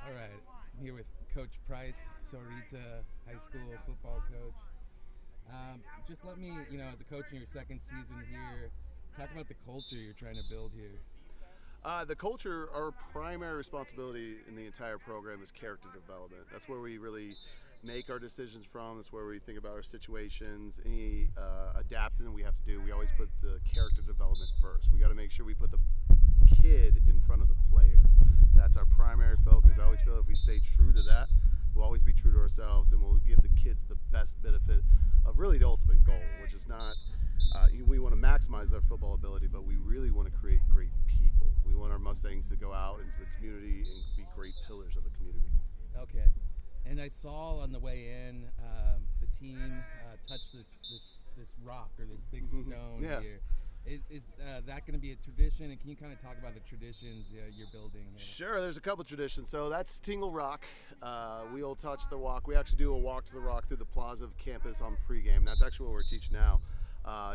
All right, I'm here with Coach Price, Sahuarita High School football coach. Just let me, as a coach in your second season here, talk about the culture you're trying to build here. The culture, our primary responsibility in the entire program is character development. That's where we really make our decisions from. That's where we think about our situations, any adapting we have to do. We always put the character development first. We got to make sure we put the kid in front of the player. That's our primary focus. I always feel if we stay true to that, we'll always be true to ourselves, and we'll give the kids the best benefit of really the ultimate goal, which is not we want to maximize their football ability, but we really want to create great people. We want our Mustangs to go out into the community and be great pillars of the community. Okay, and I saw on the way in the team touch this rock or this big stone Yeah. here. Is that going to be a tradition? And can you kind of talk about the traditions you're building here? Sure, there's a couple traditions. So that's Tingle Rock. We'll touch the walk. We actually do a walk to the rock through the Plaza campus on pregame. That's actually what we're teaching now.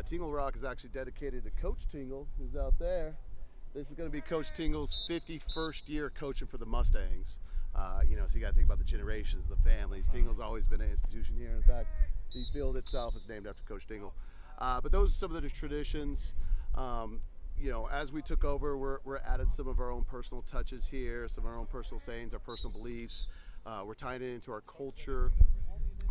Tingle Rock is actually dedicated to Coach Tingle, who's out there. This is going to be Coach Tingle's 51st year coaching for the Mustangs. So you got to think about the generations, the families. Tingle's always been an institution here. In fact, the field itself is named after Coach Tingle. But those are some of the traditions. As we took over, we're adding some of our own personal touches here, some of our own personal sayings, our personal beliefs. We're tying it into our culture.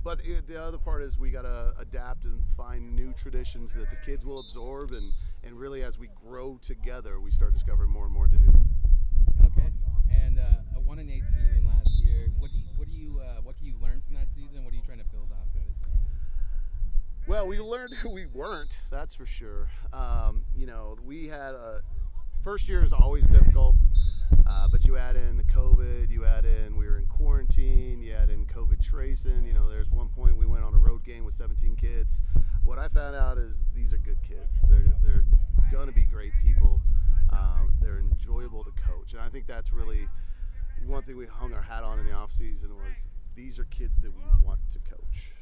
But the other part is we got to adapt and find new traditions that the kids will absorb, and really as we grow together, we start discovering more and more to do. Okay, and a 1-8 season last year. What can you learn from that season? What are you trying to build on for this season? Well, we learned who we weren't, that's for sure. We had first year is always difficult, but you add in the COVID, you add in we were in quarantine, you add in COVID tracing. There's one point we went on a road game with 17 kids. What I found out is these are good kids. They're going to be great people. They're enjoyable to coach, and I think that's really one thing we hung our hat on in the off season was these are kids that we want to coach.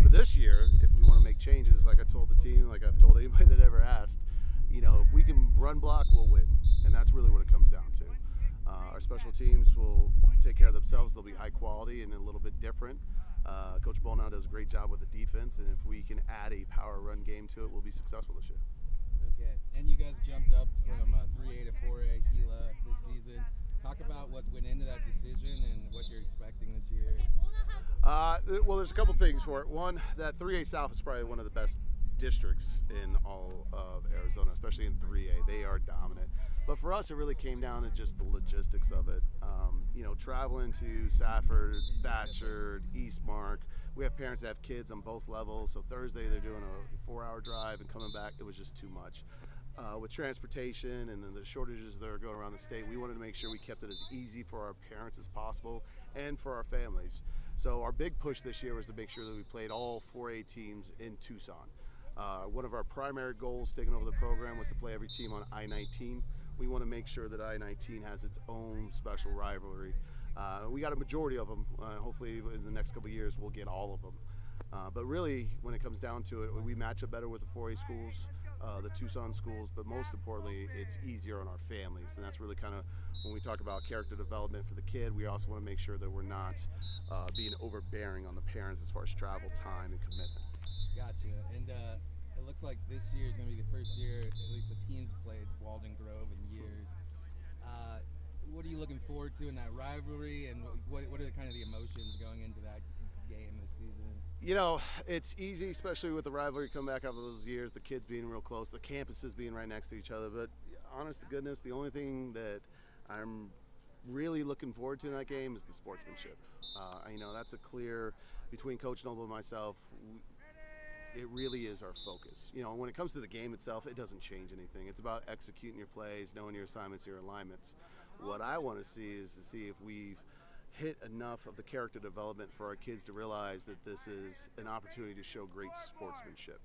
For this year, if we want to make changes, like I told the team, like I've told anybody that ever asked, if we can run block, we'll win. And that's really what it comes down to. Our special teams will take care of themselves. They'll be high quality and a little bit different. Coach Ball now does a great job with the defense, and if we can add a power run game to it, we'll be successful this year. Okay, and you guys jumped up from 3A to 4A Gila this season. Talk about what went into that decision and what you're expecting this year. Well, there's a couple things for it. One, that 3A South is probably one of the best districts in all of Arizona, especially in 3A. They are dominant. But for us, it really came down to just the logistics of it. Traveling to Safford, Thatcher, Eastmark. We have parents that have kids on both levels. So Thursday, they're doing a 4-hour drive and coming back. It was just too much. With transportation and then the shortages that are going around the state, we wanted to make sure we kept it as easy for our parents as possible and for our families. So our big push this year was to make sure that we played all 4A teams in Tucson. One of our primary goals taking over the program was to play every team on I-19. We want to make sure that I-19 has its own special rivalry. We got a majority of them. Hopefully in the next couple of years we'll get all of them. But really, when it comes down to it, we match up better with the 4A schools, the Tucson schools, but most importantly, it's easier on our families. And that's really kind of when we talk about character development for the kid, we also want to make sure that we're not being overbearing on the parents as far as travel time and commitment. Gotcha. And it looks like this year is going to be the first year, at least the teams played Walden Grove in years. What are you looking forward to in that rivalry, and what are kind of the emotions going into that game this season? It's easy, especially with the rivalry coming back after those years, the kids being real close, the campuses being right next to each other. But honest to goodness, the only thing that I'm really looking forward to in that game is the sportsmanship. That's a clear, between Coach Noble and myself, it really is our focus. When it comes to the game itself, it doesn't change anything. It's about executing your plays, knowing your assignments, your alignments. What I want to see is to see if we've hit enough of the character development for our kids to realize that this is an opportunity to show great sportsmanship.